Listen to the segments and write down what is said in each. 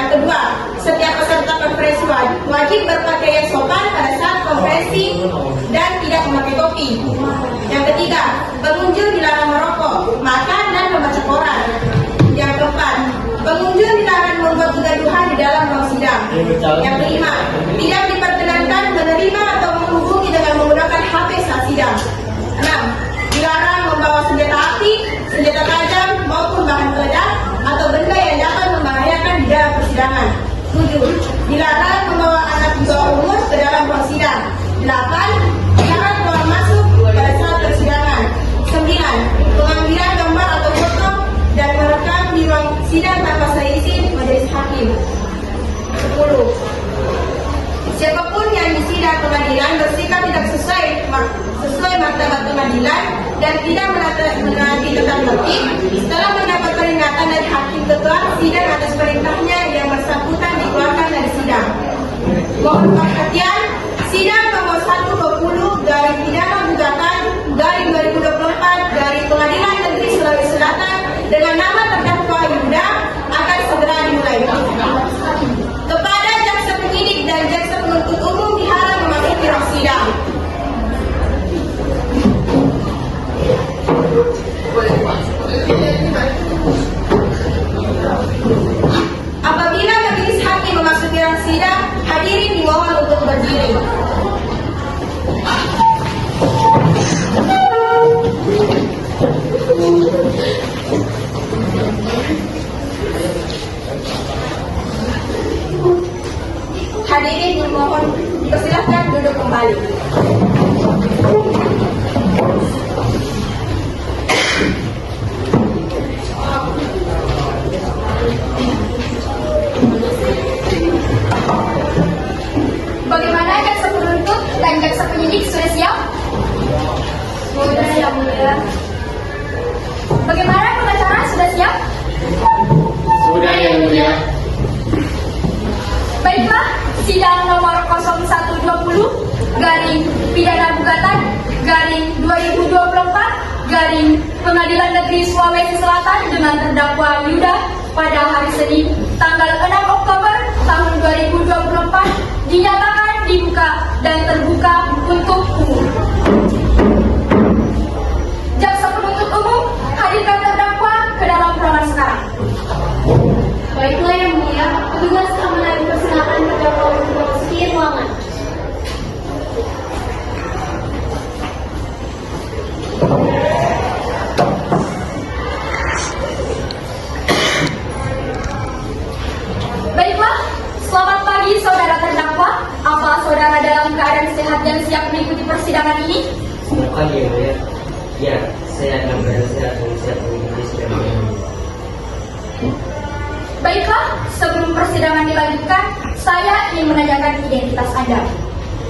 Yang kedua, setiap peserta konferensi wajib berpakaian sopan pada saat konferensi dan tidak memakai topi. Yang ketiga, pengunjung dilarang merokok, makan, dan membaca koran. Yang keempat, pengunjung dilarang membuat kegaduhan di dalam ruang sidang. Yang kelima, tidak diperkenankan menerima atau menghubungi dengan menggunakan HP saat sidang. 6. Dilarang membawa senjata api, senjata tajam maupun bahan peledak atau benda yang dapat membahayakan di dalam persidangan. 7. Dilarang membawa anak di bawah umur ke dalam ruang sidang. 8. Dilarang keluar masuk pada saat persidangan. 9. Pengambilan gambar atau foto dan merekam di ruang sidang tanpa seizin majelis hakim. 10. Siapapun yang di sidang pengadilan bersikap tidak sesuai martabat pengadilan dan tidak menaati tata tertib setelah mendapat peringatan dari hakim ketua sidang atas perintahnya yang bersangkutan dikeluarkan dari sidang. Mohon perhatian, sidang nomor 120 garing pidana gugatan garing 2024 dari Pengadilan Negeri Sulawesi Selatan dengan nama terdakwa Yuda akan segera dimulai. Kepada jaksa penyidik dan jaksa penuntut umum diharap memasuki ruang sidang. Apabila majelis hakim memasuki ruang sidang, hadirin dimohon untuk berdiri. Hadirin dimohon dipersilakan duduk kembali. Bagaimana jaksa penuntut dan jaksa penyidik sudah siap? Sudah siap, Mulia. Bagaimana pengacara sudah siap? Sudah, Yang Mulia. Baiklah, sidang nomor 0120 garing pidana gugatan garing 2024 garing Pengadilan Negeri Sulawesi Selatan dengan terdakwa Yuda pada hari Senin tanggal 6 Oktober tahun 2024 dinyatakan dibuka dan terbuka untuk umum. Jaksa penuntut umum, hadirkan terdakwa ke dalam ruangan sekarang. Baiklah, Yang Mulia, petugas keamanan mempersilakan terdakwa untuk memasuki ruangan. Baiklah, selamat pagi saudara terdakwa. Apa saudara dalam keadaan sehat dan siap mengikuti persidangan ini? Selamat pagi, Yang Mulia. Ya, saya akan berusaha dan siap mengikuti sidang ini. Baiklah, sebelum persidangan dilanjutkan, saya ingin menanyakan identitas Anda.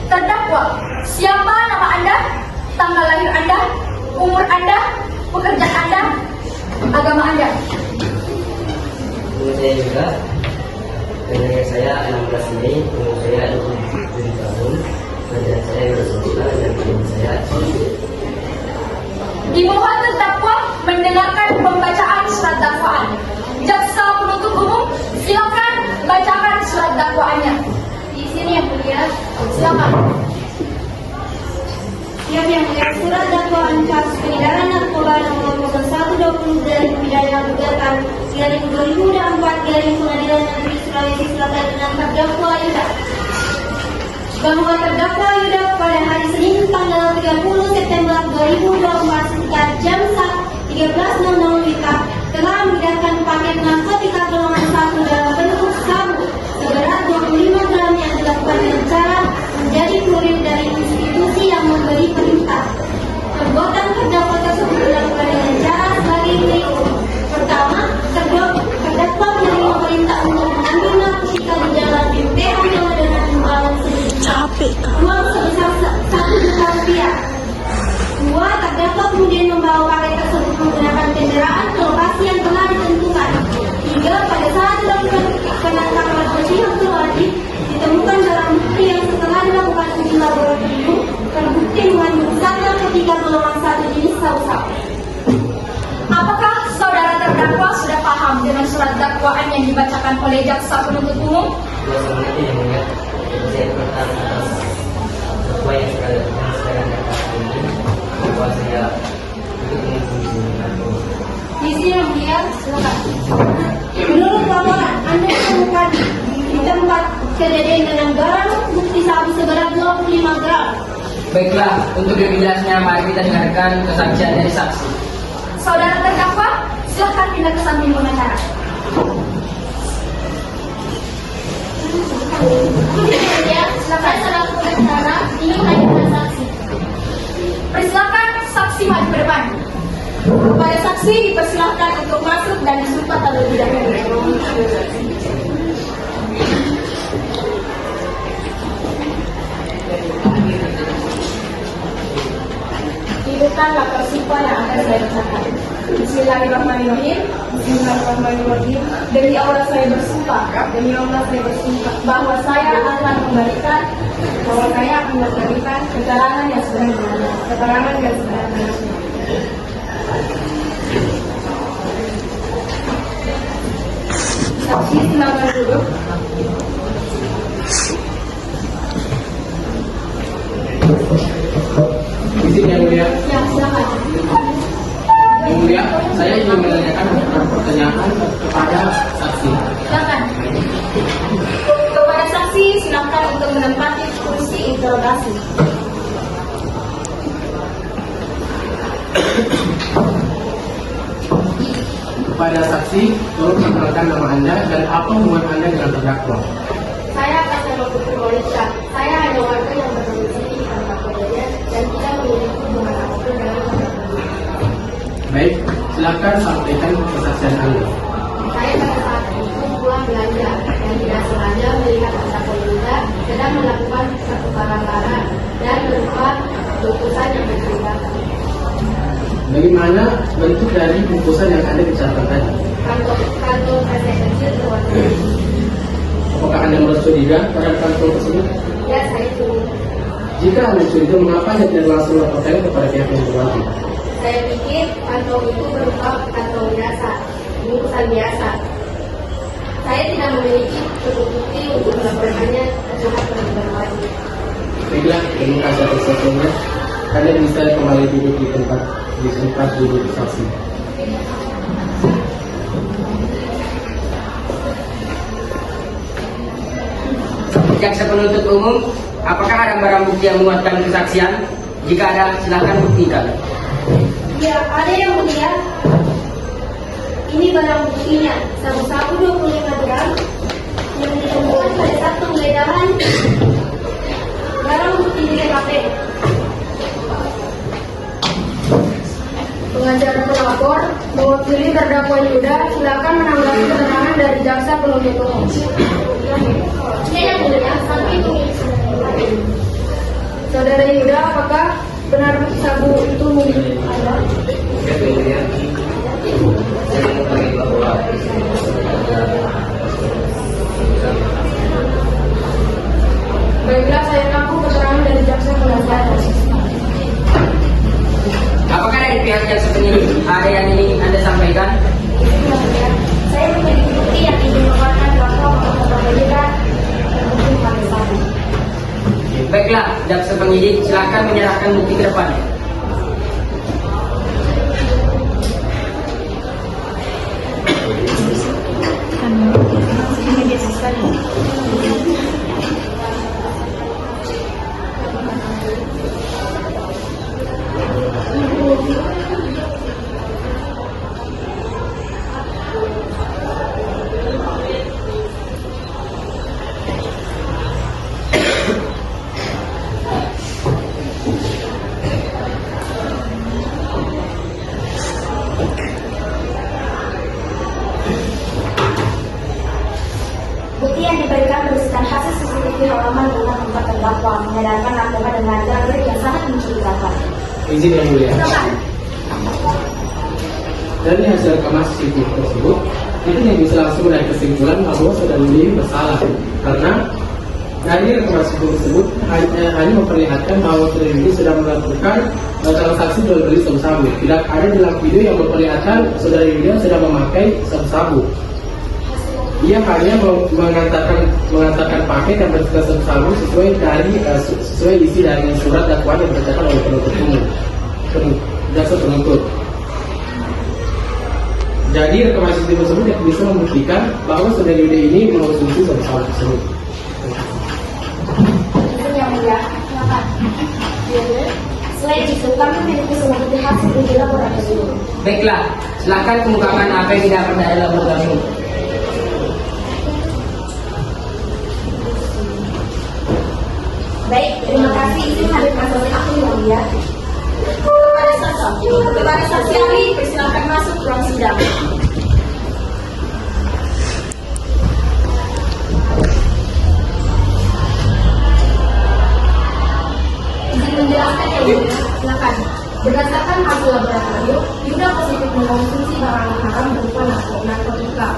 Terdakwa, siapa nama Anda, tanggal lahir Anda, umur Anda, pekerjaan Anda, agama Anda? Nama saya juga. Kelahiran saya 16 Mei, umur saya 27 tahun, pekerjaan saya bersangkutan dan nama saya Dimohon terdakwa mendengarkan pembacaan surat dakwaan. Jaksa penuntut umum, silakan bacakan surat dakwaannya. Di sini, Yang Mulia. Silakan. Yang Mulia, surat dakwaan kasus peredaran narkoba nomor 0120 dari pidana gugatan garing 2024 garing Pengadilan Negeri Sulawesi Selatan dengan terdakwa Yuda. Bahwa terdakwa Yuda pada hari Senin tanggal 30 September 2024 sekitar jam 13.00 WIB telah memindahkan paket narkotika golongan 1 dalam bentuk sabu seberat 25 gram yang dilakukan dengan cara menjadi kurir dari institusi yang memberi perintah. Perbuatan terdakwa tersebut dilakukan dengan cara sebagai berikut. Pertama, terdakwa menerima perintah untuk mengambil narkotika di jalan MPH dengan imbalan uang sebesar 1 juta rupiah. 2. Terdakwa kemudian membawa paket tersebut menggunakan kendaraan ke lokasi yang telah ditentukan. 3. Pada saat dilakukan penangkapan polisi yang wajib ditemukan dalam bukti yang setelah dilakukan uji laboratorium terbukti mengandung zat narkotika golongan 1 jenis sabu-sabu. Apakah saudara terdakwa sudah paham dengan surat dakwaan dakwaan yang dibacakan oleh jaksa penuntut umum? Kuasa menuntut yang mulia, saya pertama atas terdakwa yang sekarang dapat ini bahwa saya ikut menghubungi Isi yang mulia, silakan. Menurut laporan, Anda ditemukan di tempat kejadian dengan barang bukti sabu seberat 25 gram. Baiklah, untuk lebih jelasnya mari kita dengarkan kesaksian dari saksi. Saudara terdakwa, silakan pindah ke samping pengacara. Ya, silakan selaku pengacara ingin mengajukan saksi. Persilakan saksi maju ke depan. Kepada saksi dipersilahkan untuk masuk dan disumpah terlebih dahulu. Hidupkan lapor sumpah yang akan saya bacakan. Bismillahirrahmanirrahim. Bismillahirrahmanirrahim. Demi Allah saya bersumpah. Demi Allah saya bersumpah bahwa saya akan memberikan keterangan yang sebenarnya. Keterangan yang sebenarnya. Saksi silakan duduk. Izin yang mulia, Ya, silakan. yang mulia, saya ingin menanyakan beberapa pertanyaan kepada saksi. Silakan. Kepada saksi silakan untuk menempati kursi interogasi. Kepada saksi, turut memperkenalkan nama Anda dan apa hubungan Anda dengan terdakwa. Saya Kasano Putri Malaysia. Saya hanya warga yang berdomisili di tempat kejadian dan tidak memiliki hubungan apapun dengan terdakwa. Baik, silakan sampaikan kesaksian Anda. Saya pada saat itu pulang belanja dan tidak sengaja melihat terdakwa Yuda sedang melakukan satu barang-barang dan berupa bungkusan yang mencurigakan. Bagaimana bentuk dari bungkusan yang Anda bicarakan tadi? Kantong kresek kecil berwarna putih. Apakah Anda merasa curiga terhadap kantong tersebut? Ya, saya curiga. Jika Anda curiga, mengapa Anda tidak langsung melaporkan kepada pihak yang berwajib? Saya pikir kantong itu berupa kantong biasa, bungkusan biasa. Saya tidak memiliki cukup bukti untuk melaporkannya ke pihak yang berwajib. Baiklah, terima kasih atas kesaksiannya. Anda bisa kembali duduk di tempat duduk saksi. Jaksa penuntut umum, apakah ada barang bukti yang menguatkan kesaksian? Jika ada, silakan buktikan. Ya, ada yang mulia. Ini barang buktinya, sabu-sabu 25 gram yang ditemukan pada saat penggeledahan barang bukti di TKP. Pengacara pelapor mewakili terdakwa Yuda, silakan menanggapi keterangan dari jaksa penuntut umum. Ya, yang mulia, Saudara Yuda, apakah benar sabu itu milik Anda? Saya mengetahui bahwa Baiklah, saya tahu keterangan dari jaksa penuntut. Apakah dari pihak jaksa penyidik ada yang ingin Anda sampaikan? Saya memiliki bukti yang ingin menguatkan bahwa berbeda dan bukti pada sabu. Baiklah, jaksa penyidik silakan menyerahkan bukti ke depan. Bukti yang diberikan berisikan hasil CCTV halaman rumah tempat terdakwa menyadarkan narkoba dengan jalur yang sangat mencurigakan. Izin yang mulia. Silakan. Dari hasil rekaman CCTV tersebut, itu yang bisa langsung menarik kesimpulan bahwa saudara Yudi bersalah karena dari rekaman CCTV tersebut hanya memperlihatkan bahwa saudara Yudi sudah melakukan transaksi jual beli sabu-sabu. Tidak ada dalam video yang memperlihatkan saudara Yudi sedang memakai sabu-sabu. Ia hanya mengantarkan paket yang bersifat sabu sesuai isi dari surat dakwaan yang dibacakan oleh penuntut umum, jaksa penuntut. Jadi rekaman CCTV tersebut bisa membuktikan bahwa saudara Yuda ini mengonsumsi sabu tersebut. Yang mulia, silakan. Selain itu, kami memiliki semua bukti hasil uji laboratorium. Baiklah, silakan kemukakan apa yang didapat dari laboratorium. Baik, terima kasih. Izin hadir masalah aku yang mulia. Kepada saksi ahli, persilakan masuk ke ruang sidang. Izin menjelaskan yang mulia, silakan. Berdasarkan hasil laboratorium, Yuda positif mengonsumsi barang haram berupa narkotika.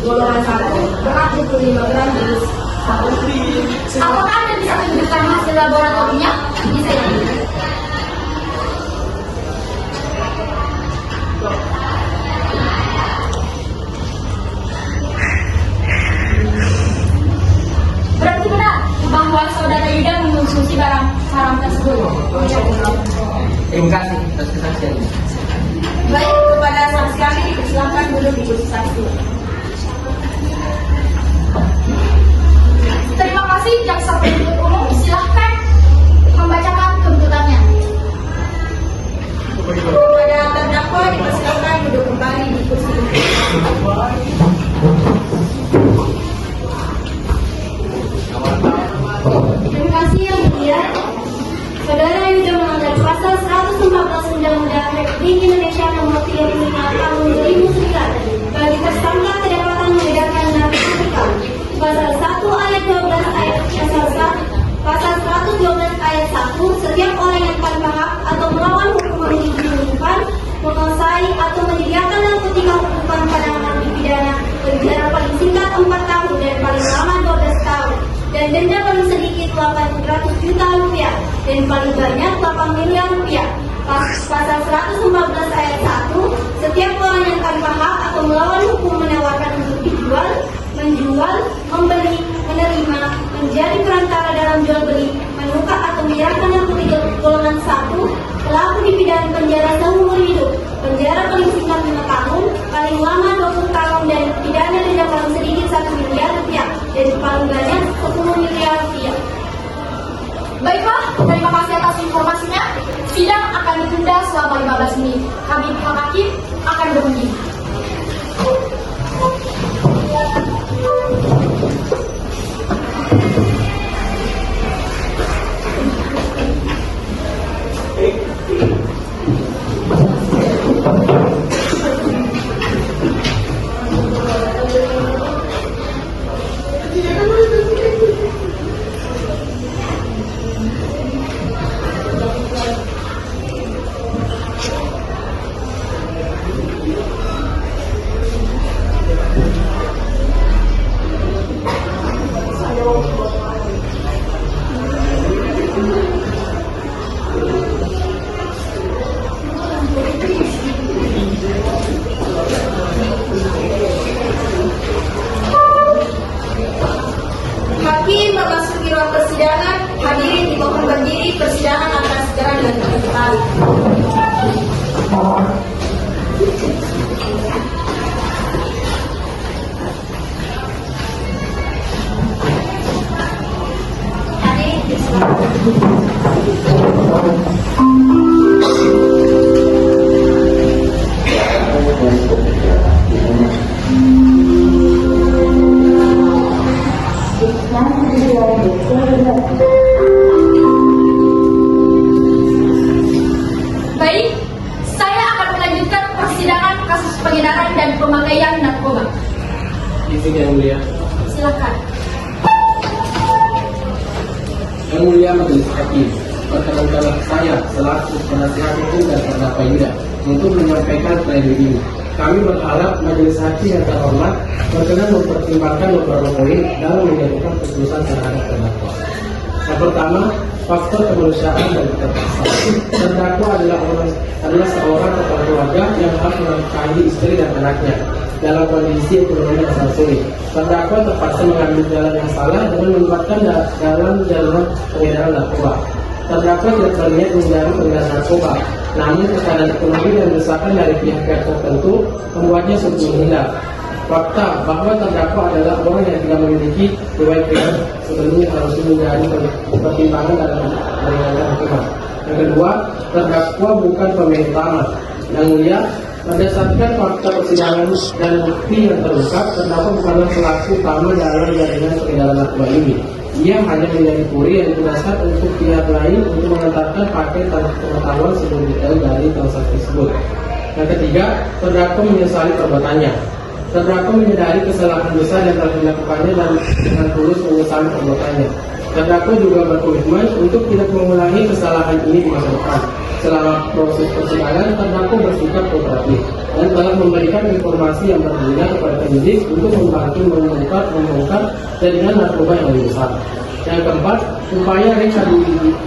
Golongan 1, berat 25 gram jenis sabu. Apakah Anda bisa tunjukkan hasil laboratoriumnya? Bisa ya? Berarti benar bahwa saudara Yuda mengonsumsi barang haram tersebut. Terima kasih atas kesaksiannya. Baik, kepada saksi ahli, persilakan duduk di kursi saksi. Terima kasih jaksa penuntut umum, silahkan membacakan tuntutannya. Kepada terdakwa dipersilakan duduk kembali di kursi. Terima kasih yang mulia. Saudara Yuda melanggar pasal 114 Undang-Undang Republik Indonesia Nomor 35 Tahun 2009 bagi tersangka kedapatan mengedarkan narkotika. Pasal 1 ayat 12 ayat pasal 112 ayat 1, setiap orang yang tanpa hak atau melawan hukuman dihubungkan, menguasai atau menyediakan narkotika hukuman pada anak dipidana penjara paling singkat 4 tahun dan paling lama 12 tahun dan denda paling sedikit 800 juta rupiah dan paling banyak 8 miliar rupiah. Pasal 114 ayat 1, setiap orang yang tanpa hak atau melawan hukum menawarkan untuk dijual, menjual, membeli, menerima, menjadi perantara dalam jual beli, menukar atau menyerahkan narkotika golongan 1, pelaku dipidana penjara seumur hidup, penjara paling singkat 5 tahun, paling lama 20 tahun dan pidana denda paling sedikit 1 miliar rupiah dan paling banyak 10 miliar rupiah. Baiklah, terima kasih atas informasinya. Sidang akan ditunda selama 15 menit. Kami pihak hakim akan berunding. Hakim memasuki ruang persidangan. Hadirin dimohon berdiri. Persidangan akan segera dilanjutkan kembali. Hadirin disilakan. Baik, saya akan melanjutkan persidangan kasus pengedaran dan pemakaian narkoba. Izin yang mulia. Silakan. Yang mulia majelis hakim, perkenankanlah saya selaku penasihat hukum dan terdakwa Yuda untuk menyampaikan pledoi ini. Kami berharap majelis hakim yang terhormat berkenan mempertimbangkan beberapa poin dalam menjatuhkan keputusan terhadap terdakwa. Yang pertama, faktor kemanusiaan dan keterpaksaan. Terdakwa adalah seorang kepala keluarga yang harus menafkahi istri dan anaknya dalam kondisi ekonomi yang sangat sulit. Terdakwa terpaksa mengambil jalan yang salah dengan melibatkan dalam jalan peredaran narkoba. Terdakwa tidak berniat menjadi pengedar narkoba, namun tekanan ekonomi dan desakan dari pihak-pihak tertentu membuatnya sulit menghindar. Fakta bahwa terdakwa adalah orang yang tidak memiliki riwayat kriminal sebelumnya harusnya menjadi pertimbangan dalam meringankan hukuman. Yang kedua, terdakwa bukan pemain utama. Yang mulia, berdasarkan fakta persidangan dan bukti yang terungkap, terdakwa bukanlah pelaku utama dalam jaringan peredaran narkoba ini. Ia hanya menjadi kurir yang digunakan untuk pihak lain untuk mengantarkan paket tanpa pengetahuan sebelum detail dari transaksi tersebut. Yang ketiga, terdakwa menyesali perbuatannya. Terdakwa menyadari kesalahan besar yang telah dilakukannya dan dengan tulus menyesali perbuatannya. Terdakwa juga berkomitmen untuk tidak mengulangi kesalahan ini di masa depan. Selama proses persidangan, terdakwa bersikap kooperatif dan telah memberikan informasi yang berguna kepada penyidik untuk membantu mengungkap jaringan narkoba yang lebih besar. Yang keempat, upaya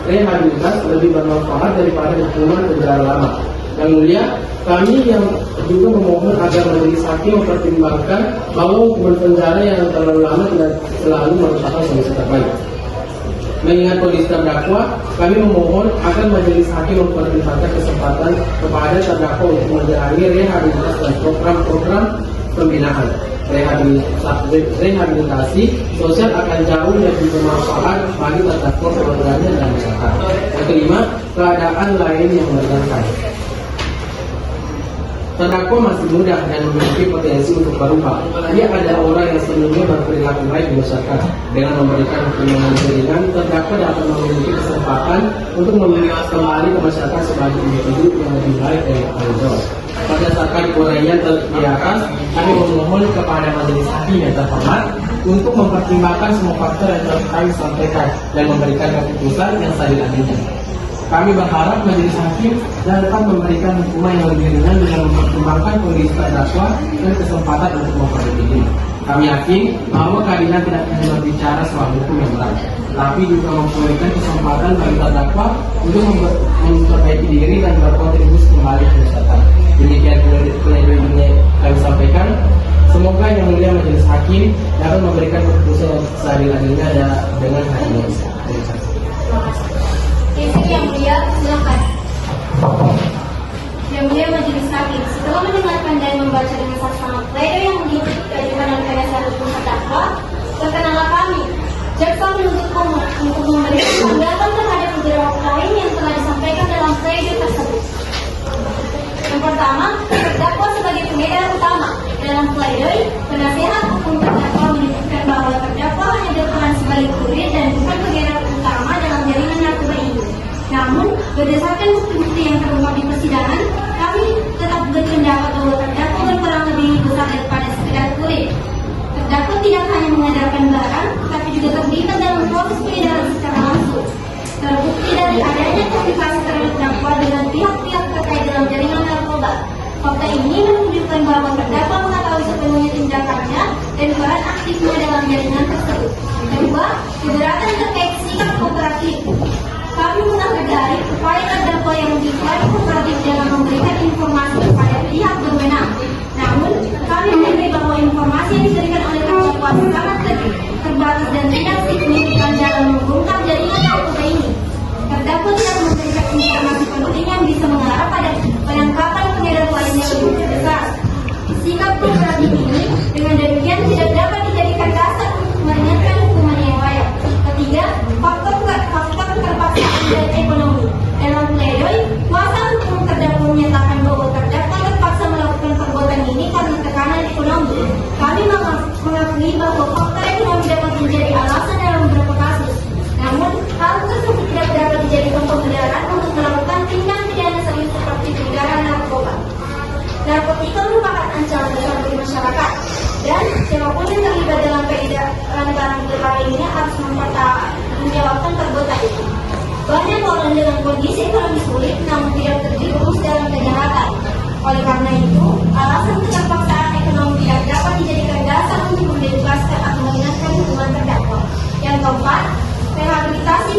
rehabilitas lebih bermanfaat daripada hukuman penjara lama. Yang mulia, kami yang juga memohon agar majelis hakim mempertimbangkan bahwa hukuman penjara yang terlalu lama tidak selalu merupakan solusi terbaik. Mengingat kondisi terdakwa, kami memohon agar majelis hakim mempertimbangkan kesempatan kepada terdakwa untuk menjalani rehabilitas dan program-program pembinaan. Rehabilitasi sosial akan jauh lebih bermanfaat bagi terdakwa, keluarganya, dan masyarakat. Yang kelima, keadaan lain yang menegangkan. Terdakwa masih muda dan memiliki potensi untuk berubah. Dia adalah orang yang sebelumnya berperilaku baik di masyarakat. Dengan memberikan hukuman yang ringan, terdakwa dapat memiliki kesempatan untuk memilih kembali ke masyarakat sebagai individu yang lebih baik dan bertanggung jawab. Berdasarkan uraian di atas, kami memohon kepada majelis hakim yang terhormat untuk mempertimbangkan semua faktor yang telah kami sampaikan dan memberikan keputusan yang seadil-adilnya. Kami berharap majelis hakim dapat memberikan hukuman yang lebih ringan dengan mempertimbangkan kondisi terdakwa dan kesempatan untuk memperbaiki diri. Kami yakin bahwa keadilan tidak hanya berbicara soal hukum yang berat, tapi juga memberikan kesempatan bagi terdakwa untuk memperbaiki diri dan berkontribusi kembali ke masyarakat. Demikian pledoi ini kami sampaikan. Semoga yang mulia majelis hakim dapat memberikan keputusan yang seadil-adilnya dengan hati. Yang mulia, silakan. Yang mulia majelis hakim, setelah mendengarkan dan membaca dengan saksama pledoi yang diajukan oleh penasihat hukum terdakwa, perkenalan kami, jaksa menuntut umum untuk memberikan tanggapan terhadap beberapa poin yang telah disampaikan dalam pledoi tersebut. Yang pertama, terdakwa sebagai pengedar utama. Dalam pledoi, penasihat hukum terdakwa menyebutkan bahwa terdakwa hanya berperan sebagai kurir dan bukan pengedar utama dalam jaringan narkoba ini. Namun, berdasarkan bukti-bukti yang terungkap di persidangan, kami tetap berpendapat bahwa terdakwa berperan lebih besar daripada sekedar kurir. Terdakwa tidak hanya mengedarkan barang, tapi juga terlibat dalam proses peredaran secara langsung. Terbukti dari adanya komunikasi terhadap terdakwa dengan pihak-pihak terkait dalam jaringan narkoba. Fakta ini menunjukkan bahwa terdakwa mengetahui sepenuhnya tindakannya dan peran aktifnya dalam jaringan tersebut. Kedua, keberatan terkait sikap kooperatif. Kami menghargai upaya terdakwa yang diklaim kooperatif dalam memberikan informasi kepada pihak berwenang. Namun, kami menilai bahwa informasi yang diberikan oleh terdakwa sangat terbatas dan tidak signifikan dalam mengungkap jaringan narkoba ini. Terdakwa tidak memberikan informasi penting yang bisa mengarah pada penangkapan pengedar lain yang lebih besar. Sikap kooperatif ini dengan demikian tidak dapat dijadikan dasar untuk meringankan hukuman yang layak. Ketiga, faktor keterpaksaan dan ekonomi. Dalam pledoi, kuasa hukum terdakwa menyatakan bahwa terdakwa terpaksa melakukan perbuatan ini karena tekanan ekonomi. Kami mengakui bahwa faktor ekonomi dapat menjadi alasan dalam beberapa kasus. Namun, hal tersebut tidak dapat dijadikan pembenaran untuk melakukan tindak pidana seperti peredaran narkoba. Narkotika merupakan ancaman besar bagi masyarakat, dan siapapun yang terlibat dalam peredaran barang berbahaya ini harus menjawabkan perbuatan itu. Banyak orang dengan kondisi ekonomi sulit namun tidak terjerumus dalam kejahatan. Oleh karena itu, alasan keterpaksaan ekonomi tidak dapat dijadikan dasar untuk membebaskan atau meringankan hukuman terdakwa. Yang keempat, rehabilitasi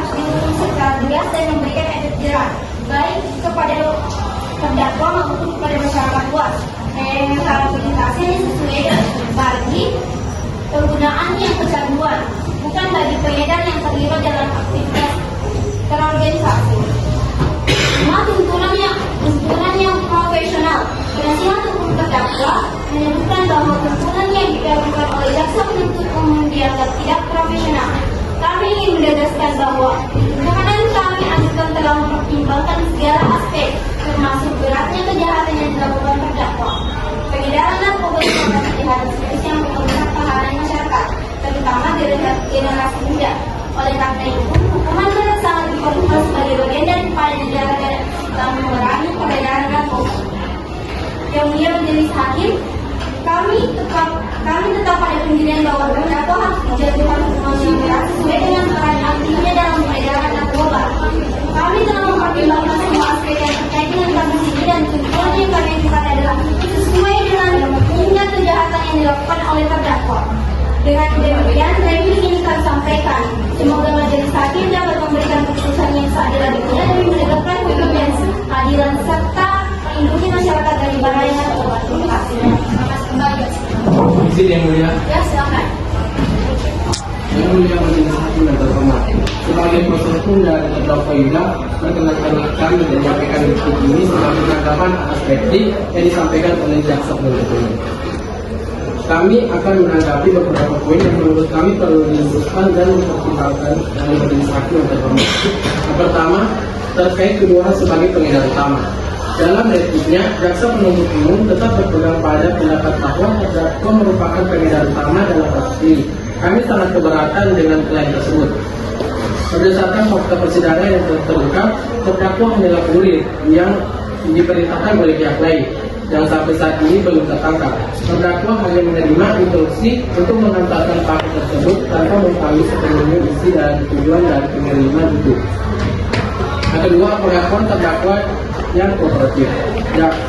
harus dihukum secara tegas dan memberikan efek jerah, baik kepada terdakwa maupun kepada masyarakat luas. Yang rehabilitasi sesuai bagi penggunaan yang kecanduan, bukan bagi pengedar yang terlibat dalam aktivitas terorganisasi. Tuntunan yang profesional. Penasihat hukum terdakwa menyebutkan bahwa tuntunan yang dilakukan oleh jaksa penuntut umum dianggap tidak profesional. Kami ingin menegaskan bahwa tuntunan kami ajukan telah mempertimbangkan segala aspek, termasuk beratnya kejahatan yang dilakukan terdakwa. Peredaran narkoba merupakan kejahatan serius yang merugikan tahanan masyarakat, terutama generasi muda. Oleh karena itu, hukuman berat sangat diperlukan sebagai bagian dari upaya negara dalam mengurangi peredaran narkoba. Yang mulia majelis hakim, kami tetap pada pendirian bahwa terdakwa harus dijatuhkan hukuman yang berat sesuai dengan peran aktifnya dalam peredaran narkoba. Kami telah mempertimbangkan semua aspek yang terkait dengan kasus ini dan tuntutan yang kami ajukan adalah sesuai dengan tingkat kejahatan yang dilakukan oleh terdakwa. Dengan demikian, review ini kami sampaikan. Semoga majelis hakim dapat memberikan keputusan yang seadil-adilnya demi menegakkan hukum yang adilan serta melindungi masyarakat dari bahaya narkoba. Terima kasih. Kembali. Izin yang mulia. Ya, silakan. Yang mulia majelis hakim yang terhormat, sebagai kuasa hukum dari terdakwa Yuda, perkenankan kami dan menyampaikan bukti ini sebagai tanggapan atas verdict yang disampaikan oleh jaksa penuntut umum. Kami akan menanggapi beberapa poin yang menurut kami perlu diluruskan dan mempertimbangkan dari majelis hakim yang terhormat. Yang pertama, terkait kedua sebagai pengedar utama. Dalam repliknya, jaksa penuntut umum tetap berpegang pada pendapat bahwa terdakwa merupakan pengedar utama dalam kasus ini. Kami sangat keberatan dengan klaim tersebut. Berdasarkan fakta persidangan yang terungkap, terdakwa hanyalah kurir yang diperintahkan oleh pihak lain yang sampai saat ini belum tertangkap. Terdakwa hanya menerima instruksi untuk mengantarkan paket tersebut tanpa mengetahui sepenuhnya isi dan tujuan dari penerima itu. Yang kedua, pengakuan terdakwa yang kooperatif.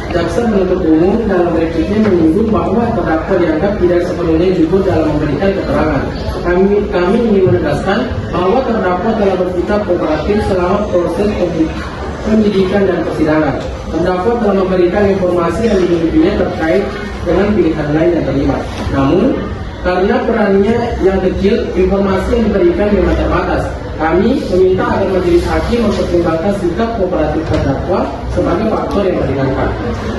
Jaksa penuntut umum dalam repliknya menyinggung bahwa terdakwa dianggap tidak sepenuhnya jujur dalam memberikan keterangan. Kami ingin menegaskan bahwa terdakwa telah bersikap kooperatif selama proses penyidikan dan persidangan. Terdakwa telah memberikan informasi yang dimilikinya terkait dengan pilihan lain yang terlibat. Namun, karena perannya yang kecil, informasi yang diberikan memang terbatas. Kami meminta agar majelis hakim mempertimbangkan sikap kooperatif terdakwa sebagai faktor yang meringankan.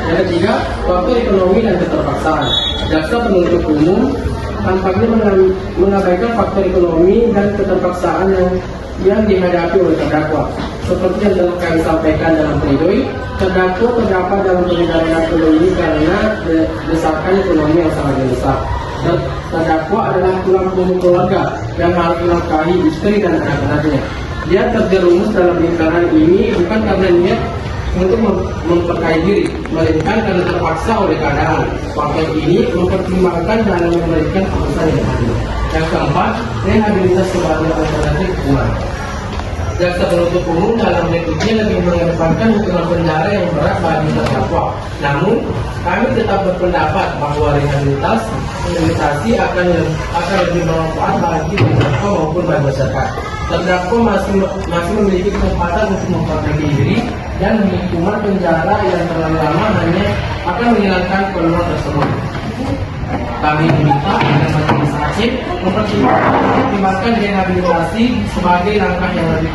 Yang ketiga, faktor ekonomi dan keterpaksaan. Jaksa penuntut umum tampaknya mengabaikan faktor ekonomi dan keterpaksaan yang dihadapi oleh terdakwa. Seperti yang telah kami sampaikan dalam pledoi, terdakwa terdapat dalam peredaran narkoba ini karena desakan ekonomi yang sangat besar. Terdakwa adalah tulang punggung keluarga yang harus menafkahi istri dan anak-anaknya. Dia terjerumus dalam lingkaran ini bukan karena niat untuk memperkaya diri, melainkan karena terpaksa oleh keadaan. Faktor ini mempertimbangkan dalam memberikan putusan yang adil. Yang keempat, rehabilitas sebagai alternatif hukuman. Jaksa penuntut umum dalam repliknya lebih mengedepankan hukuman penjara yang berat bagi terdakwa. Namun, kami tetap berpendapat bahwa rehabilitasi akan lebih bermanfaat bagi terdakwa maupun bagi masyarakat. Terdakwa masih memiliki kesempatan untuk memperbaiki diri dan hukuman penjara yang terlalu lama hanya akan menghilangkan peluang tersebut. Kami meminta agar majelis hakim mempertimbangkan rehabilitasi sebagai langkah yang lebih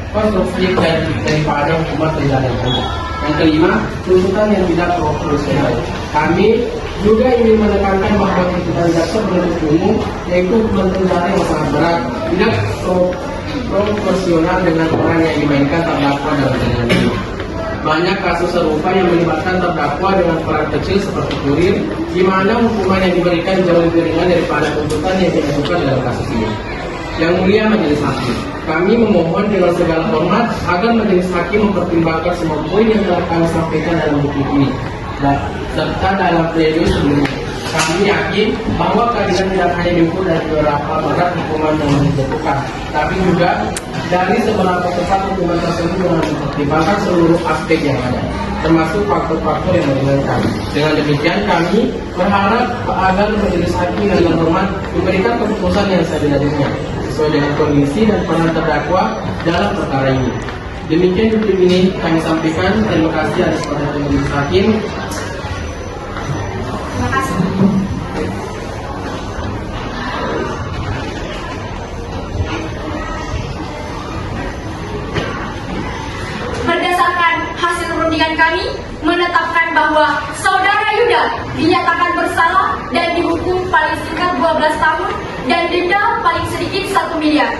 konstruktif daripada hukuman penjara yang ada. Yang kelima, tuntutan yang tidak proporsional. Kami juga ingin menekankan bahwa tuntutan jaksa penuntut umum yaitu hukuman penjara yang sangat berat tidak proporsional dengan orang yang dimainkan terdakwa dalam jaringan ini. Banyak kasus serupa yang melibatkan terdakwa dengan peran kecil seperti kurir, di mana hukuman yang diberikan jauh lebih ringan daripada tuntutan yang diajukan dalam kasus ini. Yang mulia majelis hakim, kami memohon dengan segala hormat agar majelis hakim mempertimbangkan semua poin yang telah kami sampaikan dalam buku ini, serta dalam pledoi sebelumnya. Kami yakin bahwa keadilan tidak hanya diukur dari beberapa berat hukuman yang dijatuhkan, tapi juga dari seberapa tepat hukuman tersebut dengan mempertimbangkan seluruh aspek yang ada, termasuk faktor-faktor yang meringankan. Dengan demikian, kami berharap agar majelis hakim yang terhormat memberikan keputusan yang seadil-adilnya. sesuai dengan kondisi dan peran terdakwa dalam perkara ini. Demikian YouTube ini kami sampaikan. Terima kasih atas perhatian majelis hakim. Terima kasih. Berdasarkan hasil perundingan kami menetapkan bahwa Saudara Yuda dinyatakan bersalah dan dihukum paling singkat 12 tahun dan denda paling sedikit 1 miliar.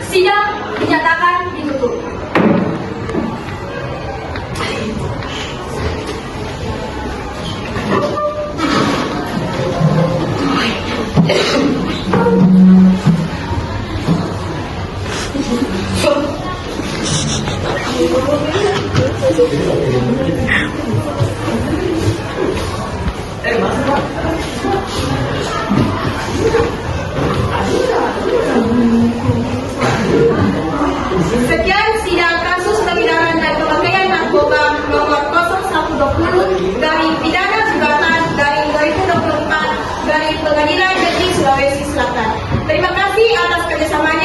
Sidang dinyatakan ditutup. Sekian sidang kasus peredaran dan pemakaian narkoba nomor 0120 garing pidana jabatan garing 2024 garing Pengadilan Negeri Sulawesi Selatan. Terima kasih atas kerjasamanya.